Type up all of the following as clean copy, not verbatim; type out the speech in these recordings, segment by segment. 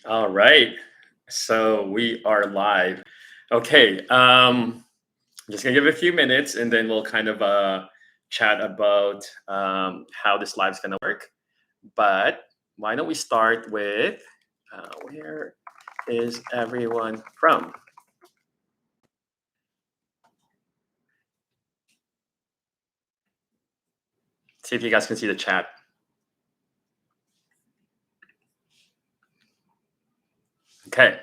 All right. So we are live. Okay. I'm just gonna give it a few minutes and then we'll kind of chat about how this live is gonna work. But why don't we start with where is everyone from? See if you guys can see the chat. Okay.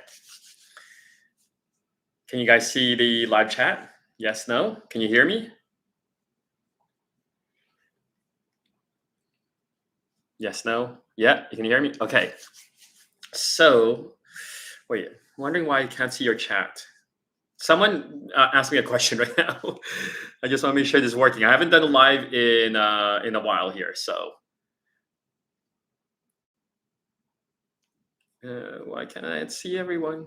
Can you guys see the live chat? Yes, no? Can you hear me? Yes, no? Yeah, you can hear me? Okay. So, wait, wondering why I can't see your chat. Someone asked me a question right now. I just want to make sure this is working. I haven't done a live in a while here, so why can't I see everyone?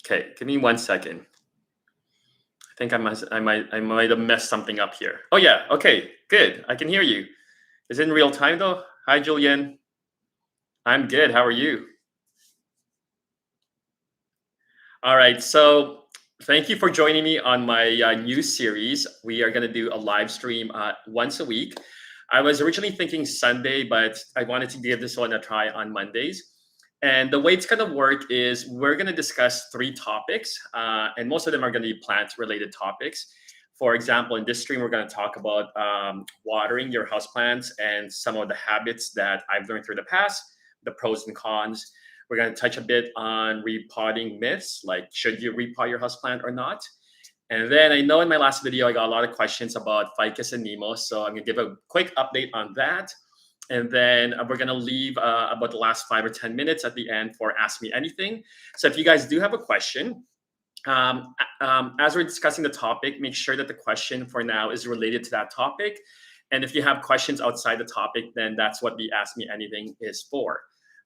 Okay, give me 1 second. I think I might have messed something up here. Oh yeah, okay, good. I can hear you. Is it in real time though? Hi, Julian. I'm good. How are you? All right, so thank you for joining me on my new series. We are going to do a live stream once a week. I was originally thinking Sunday, but I wanted to give this one a try on Mondays. And the way it's going to work is we're going to discuss three topics, and most of them are going to be plant related topics. For example, in this stream, we're going to talk about watering your houseplants and some of the habits that I've learned through the past, the pros and cons. We're going to touch a bit on repotting myths, like should you repot your houseplant or not? And then I know in my last video, I got a lot of questions about Ficus and Nemo. So I'm going to give a quick update on that. And then we're going to leave about the last 5 or 10 minutes at the end for Ask Me Anything. So if you guys do have a question, as we're discussing the topic, make sure that the question for now is related to that topic. And if you have questions outside the topic, then that's what the Ask Me Anything is for.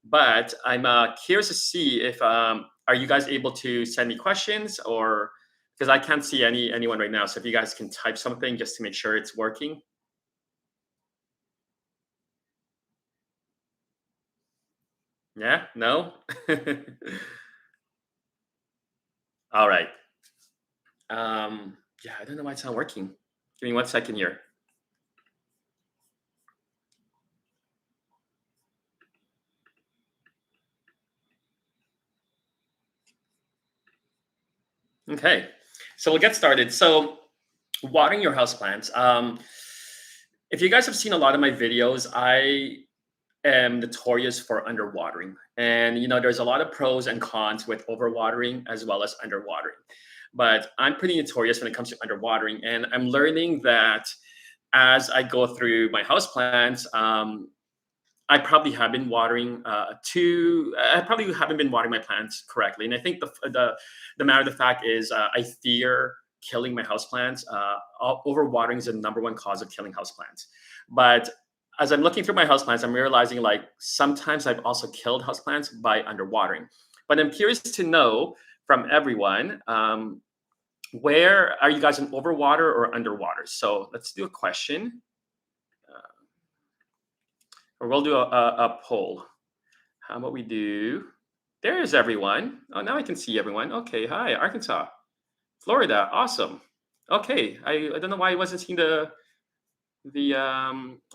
But I'm curious to see if are you guys able to send me questions or because I can't see anyone right now. So if you guys can type something just to make sure it's working. Yeah, no. All right. Yeah, I don't know why it's not working. Give me 1 second here. Okay, so we'll get started. So watering your houseplants. If you guys have seen a lot of my videos, I am notorious for underwatering. And there's a lot of pros and cons with overwatering as well as underwatering. But I'm pretty notorious when it comes to underwatering. And I'm learning that as I go through my houseplants, I probably have been watering I probably haven't been watering my plants correctly. And I think the matter of the fact is I fear killing my houseplants. Overwatering is the number one cause of killing houseplants. But as I'm looking through my houseplants, I'm realizing like sometimes I've also killed houseplants by underwatering. But I'm curious to know from everyone, where are you guys in overwater or underwater? So let's do a question. Or we'll do a poll. How about we do? There's everyone. Oh, now I can see everyone. Okay, hi, Arkansas, Florida, awesome. Okay, I don't know why I wasn't seeing the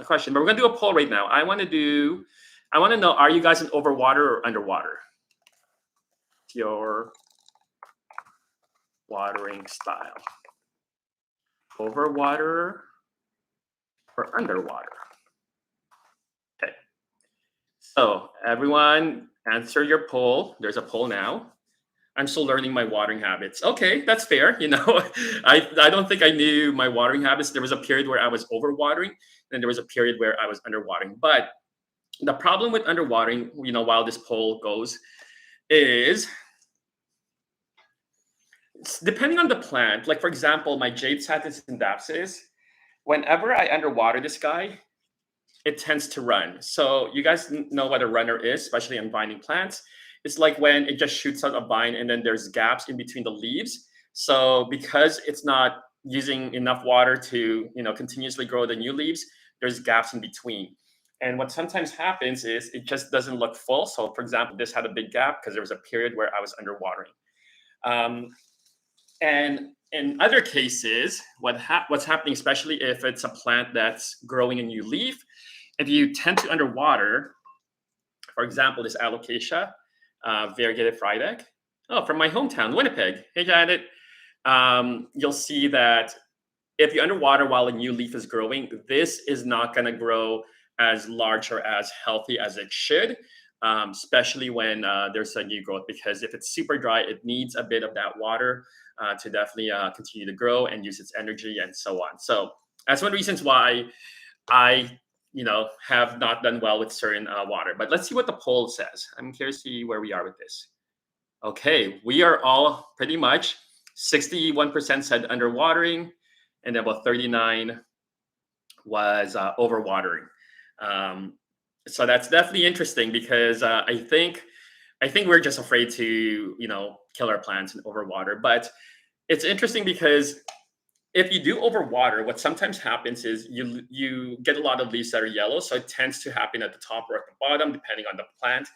question, but we're gonna do a poll right now. I want to know, are you guys in overwater or underwater? Your watering style, overwater or underwater? Okay. So everyone answer your poll. There's a poll now. I'm still learning my watering habits. Okay, that's fair. I don't think I knew my watering habits. There was a period where I was overwatering, and there was a period where I was underwatering. But the problem with underwatering, while this poll goes, is depending on the plant. Like for example, my jade satis syndapsis. Whenever I underwater this guy, it tends to run. So you guys know what a runner is, especially on vining plants. It's like when it just shoots out a vine and then there's gaps in between the leaves. So because it's not using enough water to continuously grow the new leaves, there's gaps in between. And what sometimes happens is it just doesn't look full. So, for example, this had a big gap because there was a period where I was underwatering. Um, and in other cases, what's happening, especially if it's a plant that's growing a new leaf, if you tend to underwater, for example, this alocasia, variegated friedek, oh, from my hometown, Winnipeg. Hey, Janet. You'll see that if you underwater while a new leaf is growing, this is not going to grow as large or as healthy as it should, especially when there's a new growth. Because if it's super dry, it needs a bit of that water to definitely continue to grow and use its energy and so on. So that's one of the reasons why I, have not done well with certain water. But let's see what the poll says. I'm curious to see where we are with this. Okay, we are all pretty much 61% said underwatering, and about 39 was overwatering. Um, so that's definitely interesting because I think we're just afraid to kill our plants and overwater. But it's interesting because if you do overwater, what sometimes happens is you get a lot of leaves that are yellow. So it tends to happen at the top or at the bottom, depending on the plant.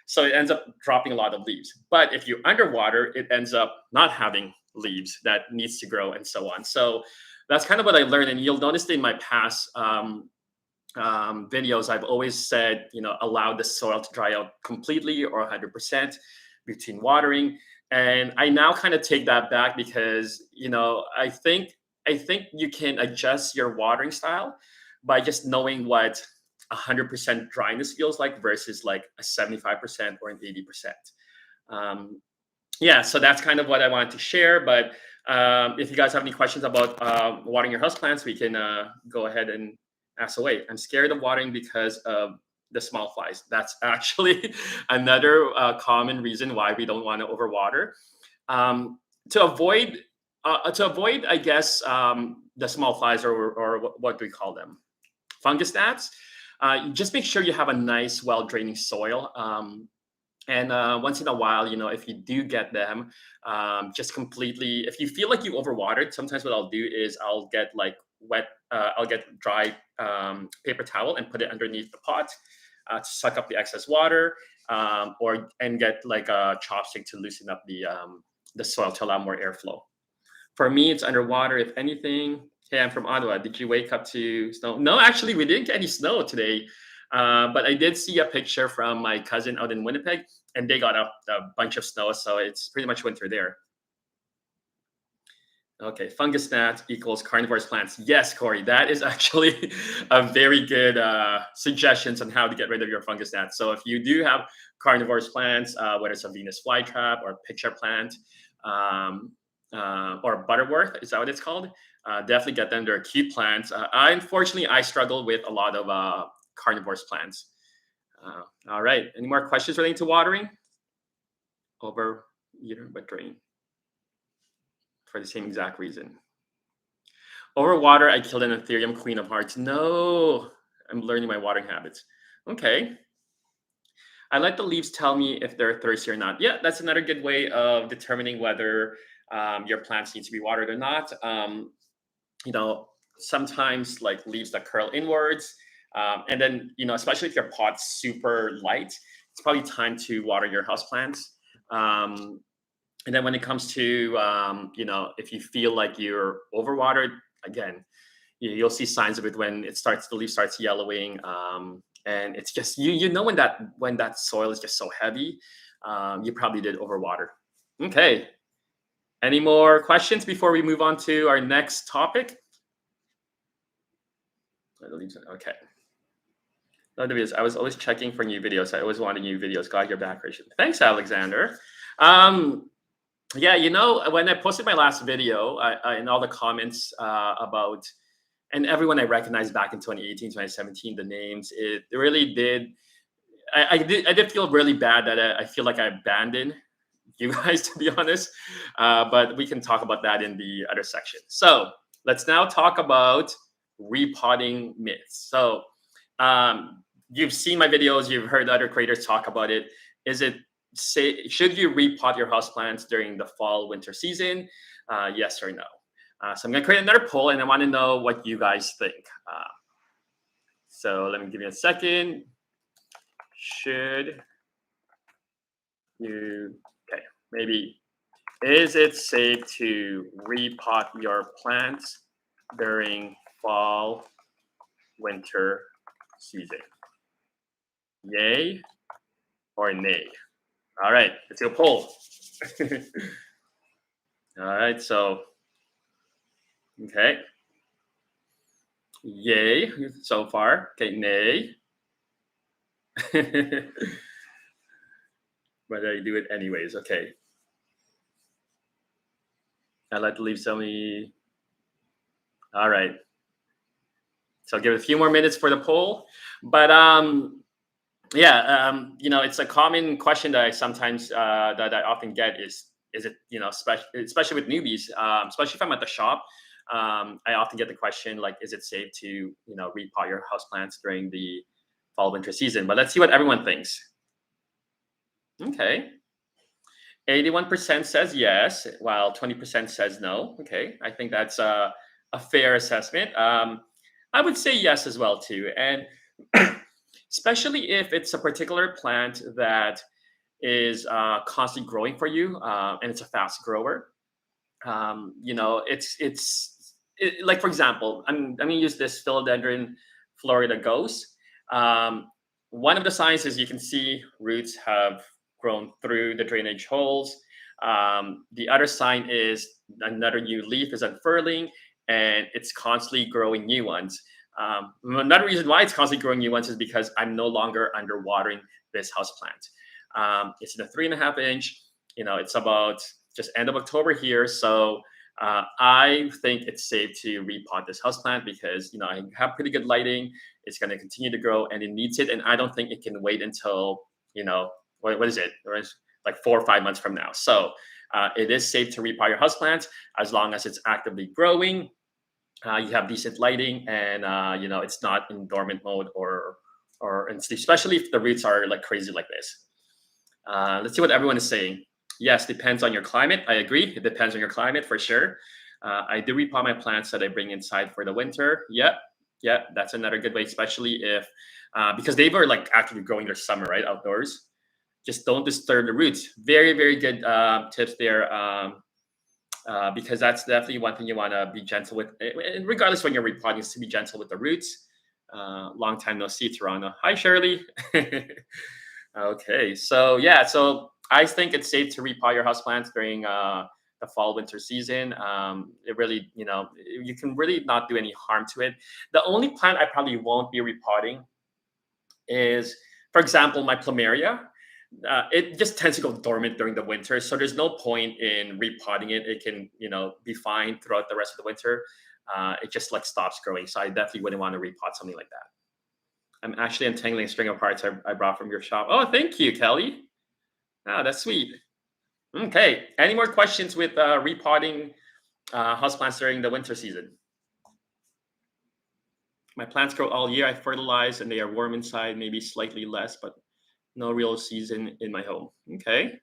So it ends up dropping a lot of leaves. But if you underwater, it ends up not having leaves that needs to grow and so on. So that's kind of what I learned. And you'll notice in my past videos, I've always said, allow the soil to dry out completely or 100% between watering. And I now kind of take that back because, I think you can adjust your watering style by just knowing what 100% dryness feels like versus like a 75% or an 80%. Um, yeah, so that's kind of what I wanted to share. But if you guys have any questions about watering your houseplants, we can go ahead and ask away. I'm scared of watering because of the small flies. That's actually another common reason why we don't want to overwater. Um, to avoid, I guess, the small flies, or what do we call them? Fungus gnats. Just make sure you have a nice, well draining soil. And once in a while, if you do get them, just completely, if you feel like you overwatered, sometimes what I'll do is I'll get like I'll get dry paper towel and put it underneath the pot to suck up the excess water, and get like a chopstick to loosen up the soil to allow more airflow. For me, it's underwater, if anything. Hey, I'm from Ottawa. Did you wake up to snow? No, actually, we didn't get any snow today. But I did see a picture from my cousin out in Winnipeg, and they got a bunch of snow. So it's pretty much winter there. Okay, fungus gnat equals carnivorous plants. Yes, Corey, that is actually a very good suggestions on how to get rid of your fungus gnats. So if you do have carnivorous plants, whether it's a Venus flytrap or a picture plant, um, or butterworth, is that what it's called? Definitely get them. They're cute plants. Unfortunately, I struggle with a lot of carnivorous plants. All right, any more questions relating to watering? Over, but drain for the same exact reason. Over water, I killed an Ethereum Queen of Hearts. No, I'm learning my watering habits. Okay. I let the leaves tell me if they're thirsty or not. Yeah, that's another good way of determining whether your plants need to be watered or not. Sometimes like leaves that curl inwards. And then, especially if your pot's super light, it's probably time to water your houseplants. And then when it comes to, if you feel like you're overwatered, again, you'll see signs of it when the leaf starts yellowing. And it's just, when that soil is just so heavy, you probably did overwater. Okay. Any more questions before we move on to our next topic? Okay. Another videos. I was always checking for new videos. I always wanted new videos. Glad you're back, Rachel. Thanks, Alexander. Yeah, when I posted my last video, in all the comments about, and everyone I recognized back in 2018, 2017, the names, it really did. I did feel really bad that I feel like I abandoned you guys, to be honest. But we can talk about that in the other section. So let's now talk about repotting myths. So you've seen my videos, you've heard other creators talk about it. Should you repot your houseplants during the fall winter season? Yes or no? So I'm gonna create another poll, and I want to know what you guys think. So let me give you a second. Should you, okay, maybe, is it safe to repot your plants during fall, winter season? Yay or nay? All right, let's do a poll. All right, so, okay, yay so far. Okay, nay. But I do it anyways. Okay, I like to leave so many. All right, so I'll give it a few more minutes for the poll. But yeah, it's a common question that I sometimes that I often get is it, especially with newbies, especially if I'm at the shop. I often get the question like, is it safe to repot your houseplants during the fall winter season? But let's see what everyone thinks. Okay, 81% says yes, while 20% says no. Okay, I think that's a fair assessment. I would say yes as well too, and especially if it's a particular plant that is constantly growing for you, and it's a fast grower. Like, for example, I'm going to use this philodendron Florida Ghost. Um, One of the signs is you can see roots have grown through the drainage holes. The other sign is another new leaf is unfurling and it's constantly growing new ones. Another reason why it's constantly growing new ones is because I'm no longer underwatering this house plant. It's in a 3.5 inch. It's about just end of October here, so I think it's safe to repot this houseplant because I have pretty good lighting. It's going to continue to grow, and it needs it. And I don't think it can wait until what is it? Or it's like 4 or 5 months from now. So it is safe to repot your houseplant as long as it's actively growing. You have decent lighting, and it's not in dormant mode or and especially if the roots are like crazy like this. Let's see what everyone is saying. Yes, depends on your climate. I agree. It depends on your climate for sure. I do repot my plants that I bring inside for the winter. Yep, yep. That's another good way, especially if because they were like actively growing their summer right outdoors. Just don't disturb the roots. Very, very good tips there. Because that's definitely one thing you want to be gentle with, regardless when you're repotting, is to be gentle with the roots. Long time no see, Toronto. Hi, Shirley. Okay, so yeah, so I think it's safe to repot your houseplants during the fall winter season. It really, you can really not do any harm to it. The only plant I probably won't be repotting is, for example, my plumeria. It just tends to go dormant during the winter, so there's no point in repotting it. It can, be fine throughout the rest of the winter. It just like stops growing, so I definitely wouldn't want to repot something like that. I'm actually untangling a string of parts I brought from your shop. Oh, thank you, Kelly. Oh, that's sweet. Okay. Any more questions with repotting houseplants during the winter season? My plants grow all year. I fertilize and they are warm inside, maybe slightly less, but no real season in my home. Okay.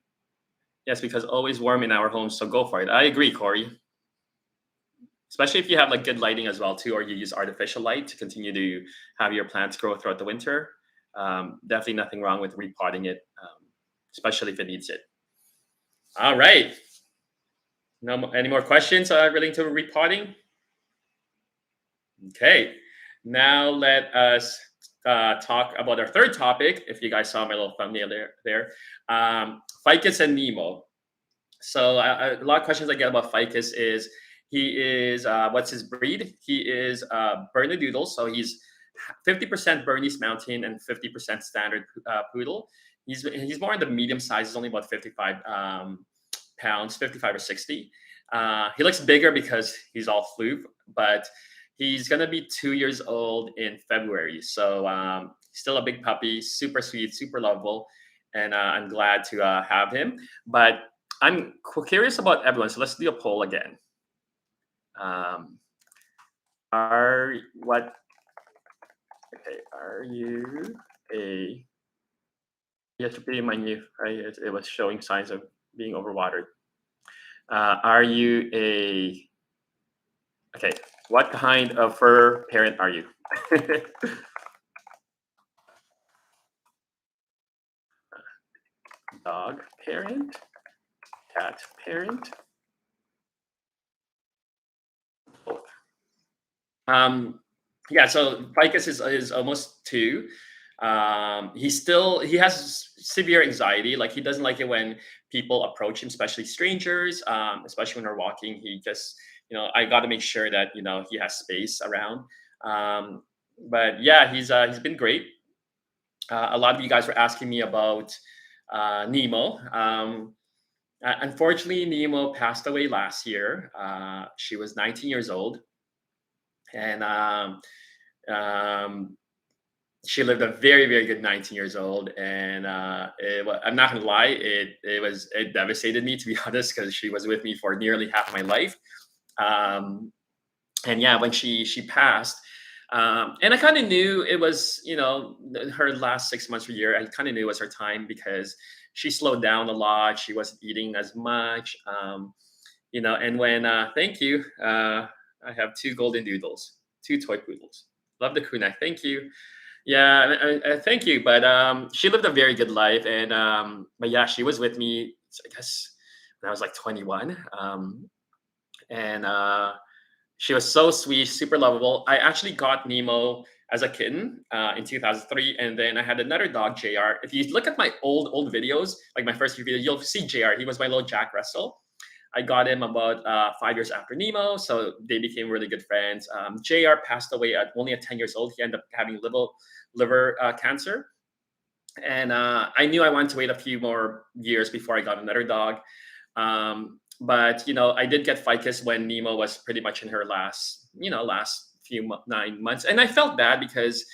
Yes, because always warm in our homes, so go for it. I agree, Corey. Especially if you have like good lighting as well too, or you use artificial light to continue to have your plants grow throughout the winter. Definitely nothing wrong with repotting it, especially if it needs it. All right. Any more questions relating to repotting? Okay. Now let us talk about our third topic. If you guys saw my little thumbnail there, Ficus and Nemo. So a lot of questions I get about Ficus is he is what's his breed? He is Bernedoodle, so he's 50% Bernese Mountain and 50% standard poodle. He's more in the medium size. He's only about 55 pounds, 55 or 60. He looks bigger because he's all floof, but he's gonna be 2 years old in February. So still a big puppy, super sweet, super lovable, and I'm glad to have him. But I'm curious about everyone, so let's do a poll again. Um, are what? Okay, are you a? Yes, pretty minute, right? It was showing signs of being overwatered. Are you a? Okay, what kind of fur parent are you? Dog parent, cat parent, both. Um, yeah, so Ficus is almost 2. He has severe anxiety. Like he doesn't like it when people approach him, especially strangers. Especially when we're walking, he just I got to make sure that he has space around. Um, but yeah, he's been great. A lot of you guys were asking me about Nemo. Unfortunately, Nemo passed away last year. She was 19 years old, and um, she lived a very, very good 19 years old. And I'm not gonna lie, it devastated me, to be honest, because she was with me for nearly half my life. Um, and yeah, when she passed, and I kind of knew it was her last 6 months or year. I kind of knew it was her time because she slowed down a lot. She wasn't eating as much. And when thank you, I have 2 golden doodles, 2 toy poodles. Love the kunai. Thank you. Yeah, thank you. But she lived a very good life, and but yeah, she was with me. I guess when I was like 21, and she was so sweet, super lovable. I actually got Nemo as a kitten in 2003, and then I had another dog, Jr. If you look at my old videos, like my first few videos, you'll see Jr. He was my little Jack Russell. I got him about 5 years after Nemo, so they became really good friends. Jr. passed away at only at 10 years old. He ended up having liver cancer, and I knew I wanted to wait a few more years before I got another dog. But I did get Ficus when Nemo was pretty much in her last few 9 months, and I felt bad because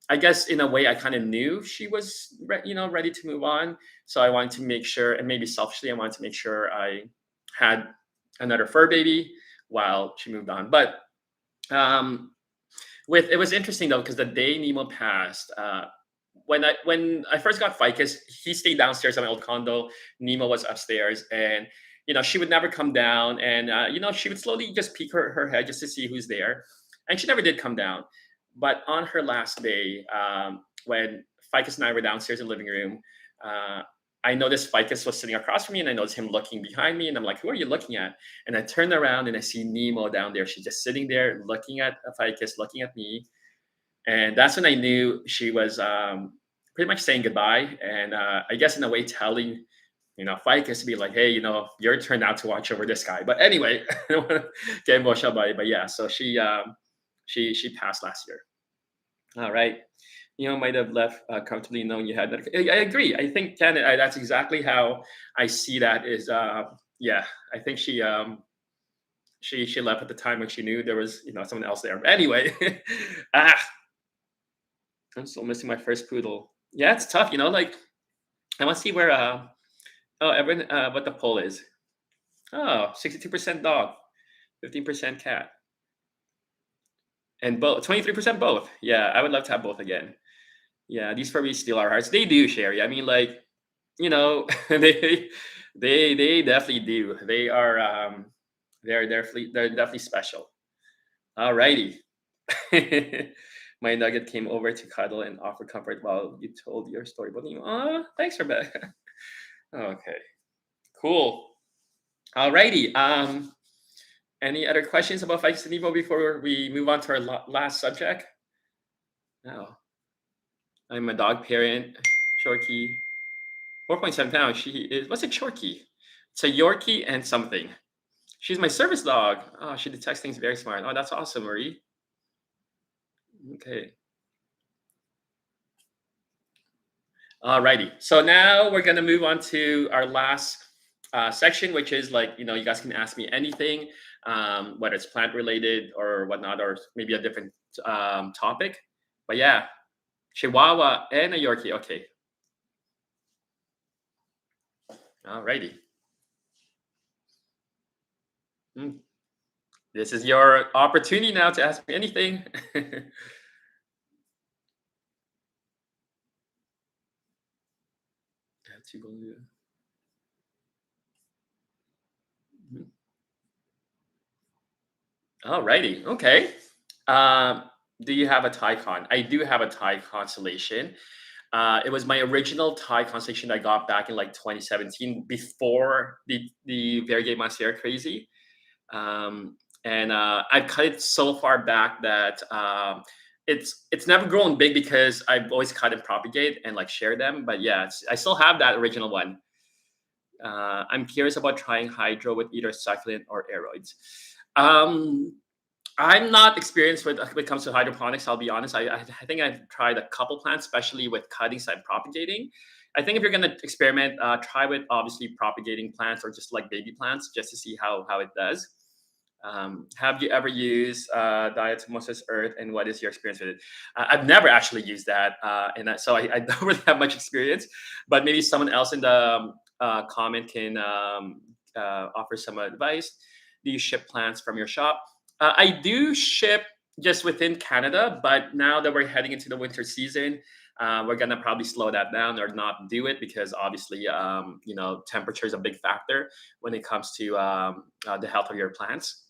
I guess in a way I kind of knew she was ready to move on. So I wanted to make sure, and maybe selfishly, I wanted to make sure I had another fur baby while she moved on. But um, with it was interesting though because the day Nemo passed, when I first got Ficus, he stayed downstairs at my old condo. Nemo was upstairs, and she would never come down, and she would slowly just peek her head just to see who's there, and she never did come down. But on her last day, when Ficus and I were downstairs in the living room, uh, I noticed Ficus was sitting across from me, and I noticed him looking behind me, and I'm like, "Who are you looking at?" And I turned around and I see Nemo down there. She's just sitting there, looking at Ficus, looking at me, and that's when I knew she was pretty much saying goodbye, and I guess in a way telling Ficus to be like, hey, your turn now to watch over this guy. But anyway, I don't want to get emotional about it. But yeah, so she passed last year. All right. Might have left comfortably knowing you had that. I agree. I think Ken, that's exactly how I see that. Is yeah, I think she left at the time when she knew there was someone else there. But anyway, ah, I'm still missing my first poodle. Yeah, it's tough. Like I want to see where oh everyone what the poll is. Oh, 62% dog, 15% cat, and both 23% both. Yeah, I would love to have both again. Yeah, these furries steal our hearts. They do, Sherry. I mean, like, they they definitely do. They're definitely special. Alrighty. My nugget came over to cuddle and offer comfort while you told your story. But thanks, Rebecca. Okay, cool. Alrighty. Any other questions about Fikes and Evo before we move on to our last subject? No. I'm a dog parent. Shorty, 4.7 pounds. She is, what's a Chorky? It's a Yorkie and something. She's my service dog. Oh, she detects things very smart. Oh, that's awesome, Marie. Okay. Alrighty. So now we're gonna move on to our last section, which is like you guys can ask me anything, whether it's plant related or whatnot, or maybe a different topic. But yeah, Chihuahua and a Yorkie. Okay. Alrighty. Hmm. This is your opportunity now to ask me anything. Alrighty. Okay. Um, do you have a Tycon? I do have a Ty constellation. It was my original Thai constellation I got back in like 2017 before the variegated monstera crazy. And I've cut it so far back that it's never grown big because I've always cut and propagate and like share them. But yeah, I still have that original one. I'm curious about trying hydro with either succulent or aeroids. Um, I'm not experienced with when it comes to hydroponics. I'll be honest. I think I've tried a couple plants, especially with cuttings and propagating. I think if you're gonna experiment, try with obviously propagating plants or just like baby plants, just to see how it does. Have you ever used diatomaceous earth, and what is your experience with it? I've never actually used that, so I don't really have much experience. But maybe someone else in the comment can offer some advice. Do you ship plants from your shop? I do ship just within Canada, but now that we're heading into the winter season, we're gonna probably slow that down or not do it because obviously, temperature is a big factor when it comes to the health of your plants.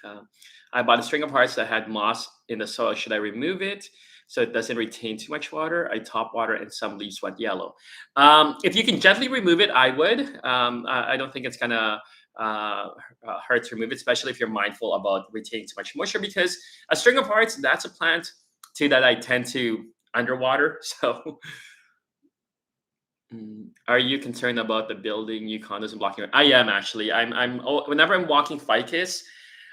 Uh, I bought a string of hearts that had moss in the soil. Should I remove it so it doesn't retain too much water? I top water and some leaves went yellow. If you can gently remove it, I would. I don't think it's gonna hurt to remove it, especially if you're mindful about retaining too much moisture. Because a string of hearts, that's a plant too that I tend to underwater. So, are you concerned about the building new condos and blocking? I am actually. Whenever I'm walking Ficus,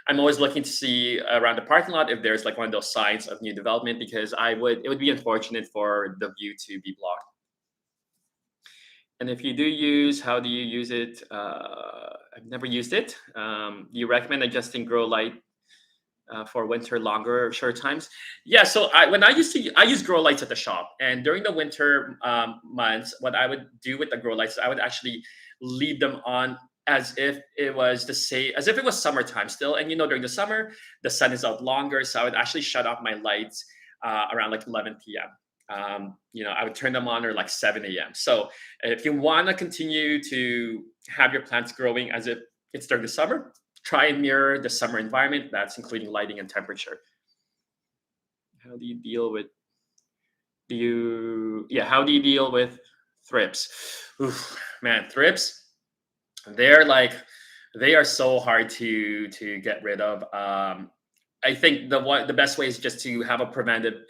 I'm always looking to see around the parking lot if there's like one of those signs of new development because it would be unfortunate for the view to be blocked. And if you do use, how do you use it? I've never used it. You recommend adjusting grow light for winter longer or short times? Yeah. So I use grow lights at the shop, and during the winter months, what I would do with the grow lights, I would actually leave them on as if it was as if it was summertime still. And during the summer, the sun is out longer, so I would actually shut off my lights around like 11 p.m. I would turn them on or like 7 a.m. So if you want to continue to have your plants growing as if it's during the summer, try and mirror the summer environment. That's including lighting and temperature. How do you deal with how do you deal with thrips? Oof, man, thrips, they're like they are so hard to get rid of. I think the best way is just to have a preventive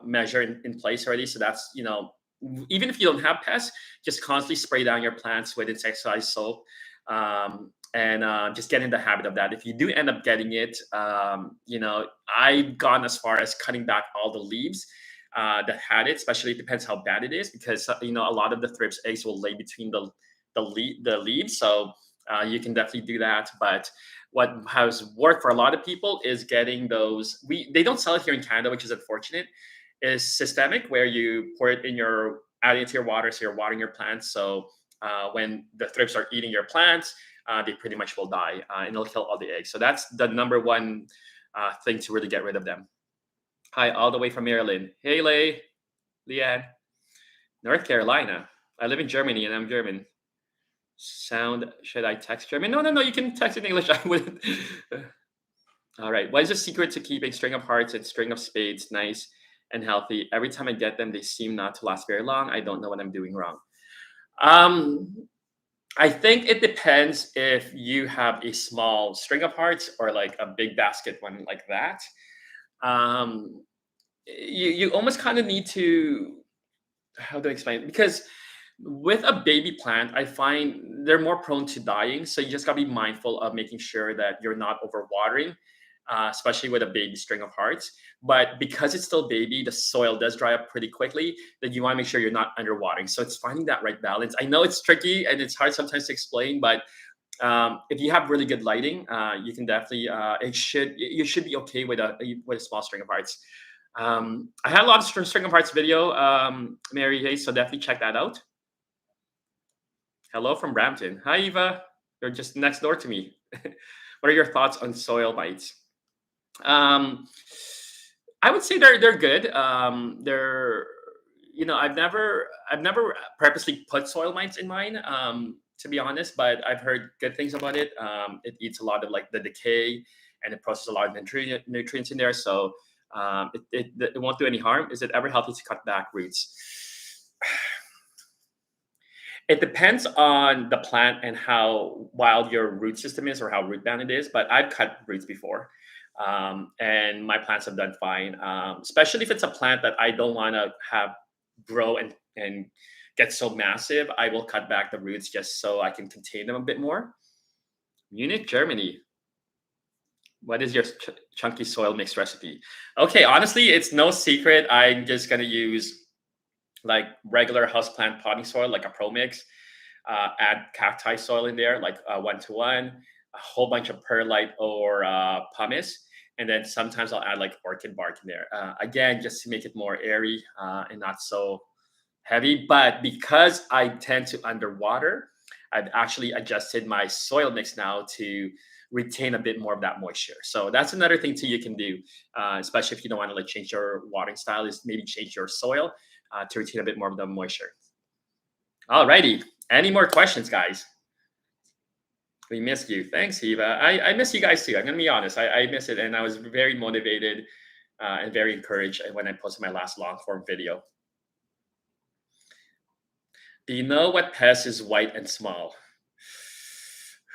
measure in place already. So that's even if you don't have pests, just constantly spray down your plants with insecticide soap, and just get in the habit of that. If you do end up getting it, I've gone as far as cutting back all the leaves that had it. Especially, it depends how bad it is because a lot of the thrips eggs will lay between the leaves. So you can definitely do that. But what has worked for a lot of people is getting those. They don't sell it here in Canada, which is unfortunate. Is systemic, where you pour it add it to your water, so you're watering your plants. So when the thrips are eating your plants, they pretty much will die, and it'll kill all the eggs. So that's the number one thing to really get rid of them. Hi, all the way from Maryland. Hey, Leanne, North Carolina. I live in Germany, and I'm German. Should I text German? No, no, no. You can text in English. I wouldn't. All right. What is the secret to keeping string of hearts and string of spades nice and healthy? Every time I get them, they seem not to last very long. I don't know what I'm doing wrong. I think it depends if you have a small string of hearts or like a big basket one like that. Um, you almost kind of need to, how do I explain it? Because with a baby plant, I find they're more prone to dying. So you just gotta be mindful of making sure that you're not overwatering, especially with a baby string of hearts. But because it's still baby, the soil does dry up pretty quickly. Then you want to make sure you're not underwatering. So it's finding that right balance. I know it's tricky and it's hard sometimes to explain, but if you have really good lighting, you can definitely you should be okay with a small string of hearts. I had a lot of string of hearts video, Mary Hayes, so definitely check that out. Hello from Brampton. Hi, Eva. You're just next door to me. What are your thoughts on soil mites? I would say they're good. They're I've never purposely put soil mites in mine. To be honest, but I've heard good things about it. It eats a lot of like the decay, and it processes a lot of nutrients in there. So It won't do any harm. Is it ever healthy to cut back roots? It depends on the plant and how wild your root system is or how root bound it is. But I've cut roots before, and my plants have done fine. Especially if it's a plant that I don't want to have grow and get so massive, I will cut back the roots just so I can contain them a bit more. Munich, Germany. What is your chunky soil mix recipe? Okay, honestly, it's no secret. I'm just gonna use like regular houseplant potting soil, like a pro mix. Add cacti soil in there, like 1 to 1, a whole bunch of perlite or pumice, and then sometimes I'll add like orchid bark in there. Again, just to make it more airy and not so heavy. But because I tend to underwater, I've actually adjusted my soil mix now to retain a bit more of that moisture. So that's another thing too you can do, especially if you don't want to like change your watering style, is maybe change your soil to retain a bit more of the moisture. Alrighty. Any more questions, guys? We missed you. Thanks, Eva. I miss you guys too. I'm gonna be honest. I miss it, and I was very motivated and very encouraged when I posted my last long form video. Do you know what pest is white and small?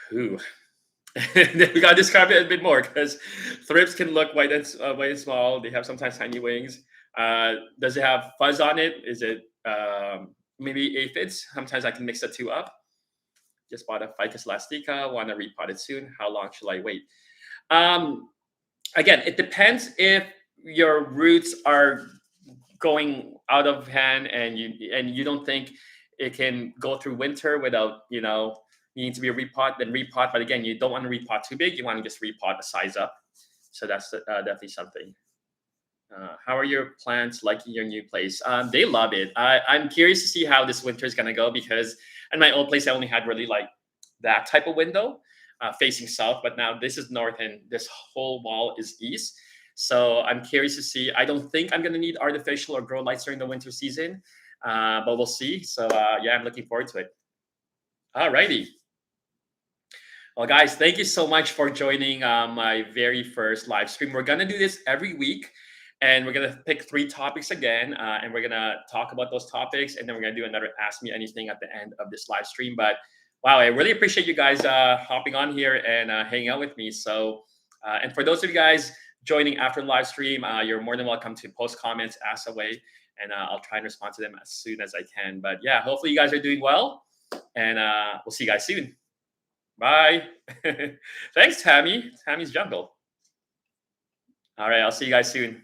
Who? We gotta describe it a bit more because thrips can look white and small. They have sometimes tiny wings. Does it have fuzz on it? Is it maybe aphids? Sometimes I can mix the two up. Just bought a Ficus lastica. Want to repot it soon? How long should I wait? Um, Again, it depends if your roots are going out of hand and you don't think it can go through winter without needing to be a repot, then repot. But again, you don't want to repot too big. You want to just repot a size up. So that's definitely something. How are your plants liking your new place? They love it. I'm curious to see how this winter is gonna go because in my old place I only had really like that type of window facing south, but now this is north and this whole wall is east. So I'm curious to see. I don't think I'm gonna need artificial or grow lights during the winter season, but we'll see. So yeah, I'm looking forward to it. Alrighty. Well, guys, thank you so much for joining my very first live stream. We're gonna do this every week, and we're gonna pick 3 topics again, and we're gonna talk about those topics, and then we're gonna do another Ask Me Anything at the end of this live stream. But wow, I really appreciate you guys hopping on here and hanging out with me. So, and for those of you guys joining after the live stream, you're more than welcome to post comments, ask away, and I'll try and respond to them as soon as I can. But yeah, hopefully you guys are doing well, and we'll see you guys soon. Bye. Thanks, Tammy. Tammy's Jungle. All right, I'll see you guys soon.